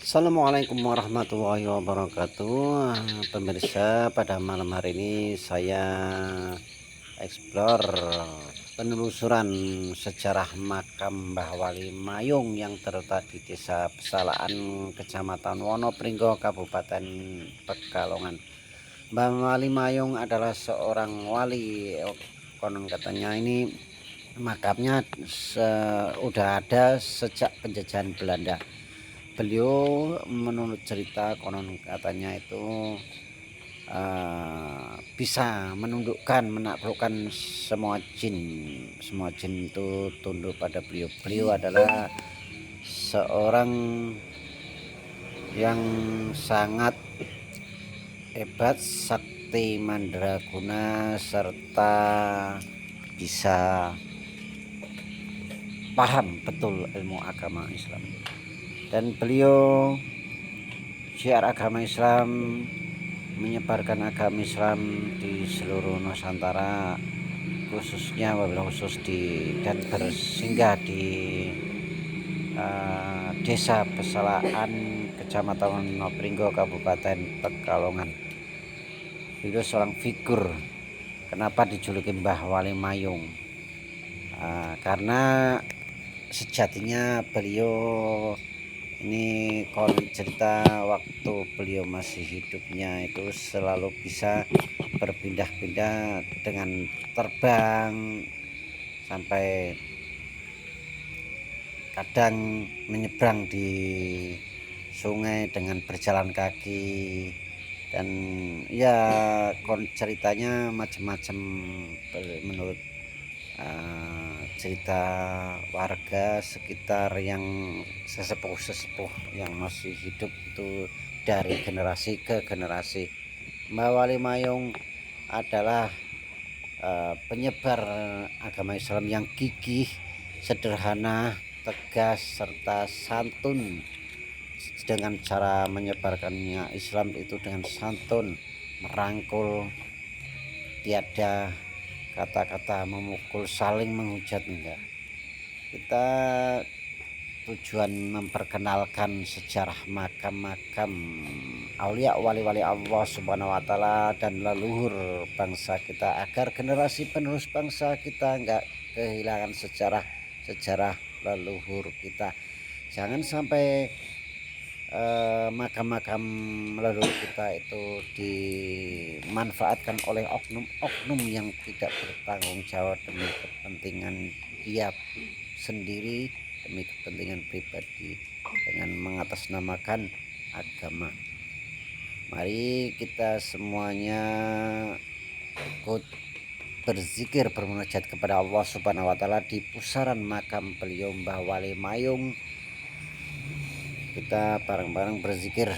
Assalamualaikum warahmatullahi wabarakatuh. Pemirsa, pada malam hari ini saya explore penelusuran sejarah makam Mbah Wali Mayung yang terletak di Desa Pesalaan, Kecamatan Wonopringgo, Kabupaten Pekalongan. Mbah Wali Mayung adalah seorang wali. Konon katanya ini makamnya sudah ada sejak penjajahan Belanda. Beliau menurut cerita konon katanya itu bisa menundukkan, menaklukkan semua jin itu tunduk pada beliau. Beliau adalah seorang yang sangat hebat, sakti mandraguna, serta bisa paham betul ilmu agama Islam. Dan beliau syiar agama Islam, menyebarkan agama Islam di seluruh Nusantara, khususnya wabil khusus dan bersinggah di Desa Pesalaan, Kecamatan Wonopringgo, Kabupaten Pekalongan. Beliau seorang figur. Kenapa dijuluki Mbah Wali Mayung? Karena sejatinya beliau ini konon cerita waktu beliau masih hidupnya itu selalu bisa berpindah-pindah dengan terbang, sampai kadang menyeberang di sungai dengan berjalan kaki. Dan ya ceritanya macam-macam menurut cerita warga sekitar yang sesepuh-sesepuh yang masih hidup itu dari generasi ke generasi. Mbah Wali Mayung adalah penyebar agama Islam yang gigih, sederhana, tegas, serta santun. Dengan cara menyebarkannya Islam itu dengan santun, merangkul, tiada kata-kata memukul, saling menghujat, enggak. Kita tujuan memperkenalkan sejarah makam-makam aulia wali-wali Allah Subhanahu wa taala dan leluhur bangsa kita, agar generasi penerus bangsa kita enggak kehilangan sejarah leluhur kita. Jangan sampai makam-makam leluhur kita itu dimanfaatkan oleh oknum-oknum yang tidak bertanggung jawab demi kepentingan dia sendiri, demi kepentingan pribadi, dengan mengatasnamakan agama. Mari kita semuanya ikut berzikir, bermunajat kepada Allah Subhanahu wa taala di pusaran makam beliau Mbah Wali Mayung. Kita bareng-bareng berzikir.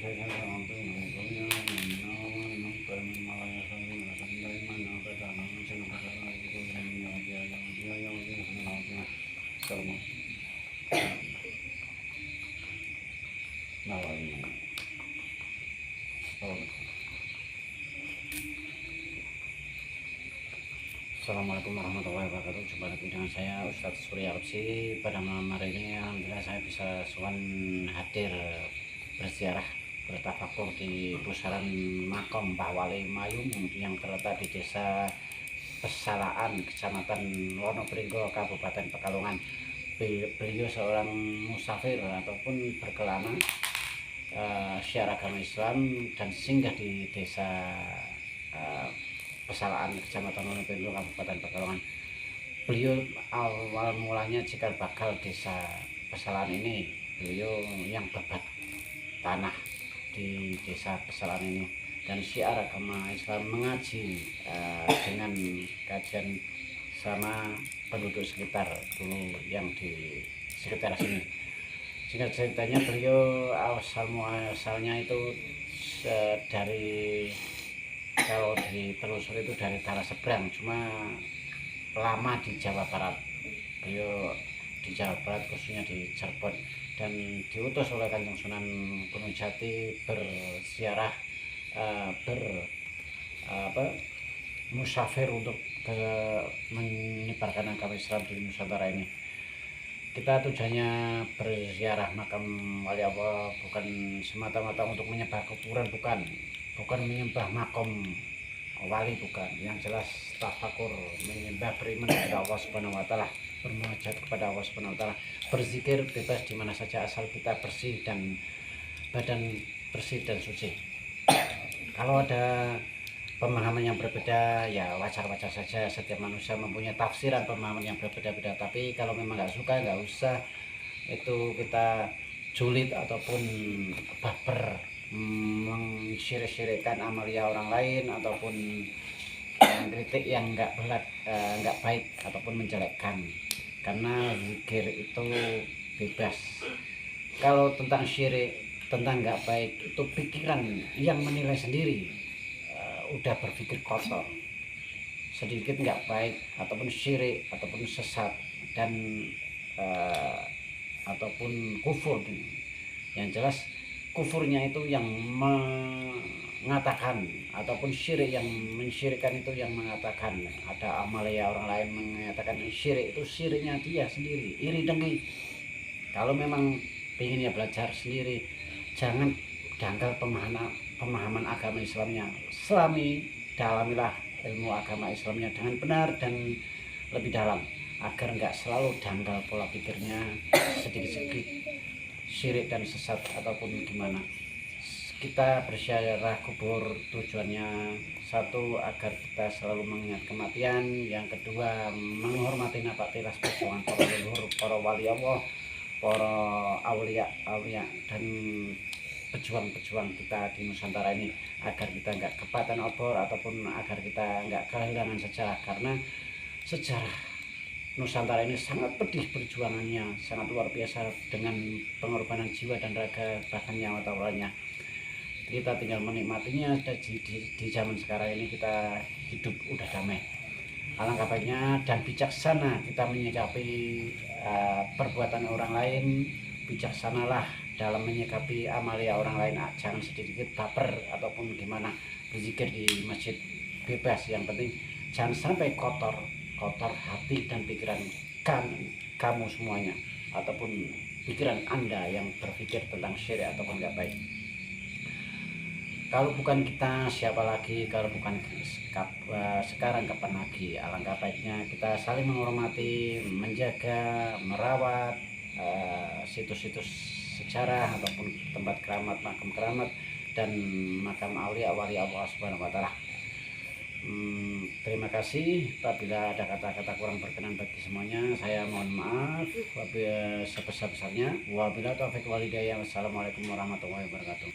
Assalamualaikum warahmatullahi wabarakatuh. Jumpa lagi dengan saya Ustadz Surya Opsi. Pada malam hari ini alhamdulillah saya bisa hadir berziarah bertafakur di pusaran makam Mbah Wali Mayung yang terletak di desa Pesalaan, Kecamatan Wonopringgo, Kabupaten Pekalongan. Beliau seorang musafir ataupun berkelana syiar agama Islam dan singgah di desa Pesalaan, Kecamatan Wonopringgo, Kabupaten Pekalongan. Beliau awal mulanya cikal bakal desa Pesalaan ini, beliau yang bebat tanah di desa Pesalaan ini dan syiar agama Islam, mengaji dengan kajian sama penduduk sekitar dulu yang di sekitar sini. Singkat ceritanya, beliau asalnya itu dari, kalau ditelusuri itu dari tanah seberang, cuma lama di Jawa Barat. Beliau di Jawa Barat, khususnya di Cirebon, dan diutus oleh Kanjeng Sunan Gunung Jati berziarah musafir untuk menyebarkan agama Islam di Nusantara ini. Kita tujuannya berziarah makam Wali Allah bukan semata-mata untuk menyebar kuburan, bukan menyembah makam wali, bukan. Yang jelas tafakur, menyembah, beriman kepada Allah Subhanahu wa taala, bermunajat kepada Allah Subhanahu wa taala, berzikir bebas di mana saja asal kita bersih dan badan bersih dan suci. Kalau ada pemahaman yang berbeda ya wajar-wajar saja, setiap manusia mempunyai tafsiran pemahaman yang berbeda-beda. Tapi kalau memang nggak suka, nggak usah itu kita julid ataupun baper mensyirik-syirikkan amalia orang lain, ataupun kritik yang nggak baik ataupun menjelekkan. Karena zikir itu bebas. Kalau tentang syirik, tentang nggak baik, itu pikiran yang menilai sendiri. Udah berpikir kotor, sedikit nggak baik ataupun syirik ataupun sesat dan ataupun kufur. Yang jelas kufurnya itu yang mengatakan, ataupun syirik yang mensyirikkan itu yang mengatakan. Ada amalia orang lain mengatakan syirik, itu syiriknya dia sendiri, iri dengki. Kalau memang ingin ya belajar sendiri, jangan dangkal pemahaman agama Islamnya. Dalamilah ilmu agama Islamnya dengan benar dan lebih dalam, agar nggak selalu dangkal pola pikirnya, sedikit-sedikit syirik dan sesat ataupun gimana. Kita berziarah kubur tujuannya satu, agar kita selalu mengingat kematian. Yang kedua, menghormati napak tilas perjuangan para leluhur, para wali Allah, para aulia dan pejuang-pejuang kita di Nusantara ini, agar kita nggak kepaten obor ataupun agar kita nggak kehilangan sejarah. Karena sejarah Nusantara ini sangat pedih perjuangannya, sangat luar biasa dengan pengorbanan jiwa dan raga, bahkan nyawa taruhannya. Kita tinggal menikmatinya. Di zaman sekarang ini kita hidup udah damai. Alangkah baiknya dan bijaksana kita menyikapi perbuatan orang lain. Bijaksanalah dalam menyikapi amalia orang lain. Jangan sedikit baper ataupun gimana. Berzikir di masjid bebas, yang penting jangan sampai kotor hati dan pikiran kamu semuanya, ataupun pikiran Anda yang berpikir tentang syirik ataupun nggak baik. Kalau bukan kita, siapa lagi? Kalau bukan sekarang, kapan lagi? Alangkah baiknya kita saling menghormati, menjaga, merawat situs-situs sejarah ataupun tempat keramat, makam keramat dan makam aulia wali Allah Subhanahu wa taala. Terima kasih. Apabila ada kata-kata kurang berkenan bagi semuanya, saya mohon maaf sebesar-besarnya. Wabillahi taufiq wal hidayah. Wassalamualaikum warahmatullahi wabarakatuh.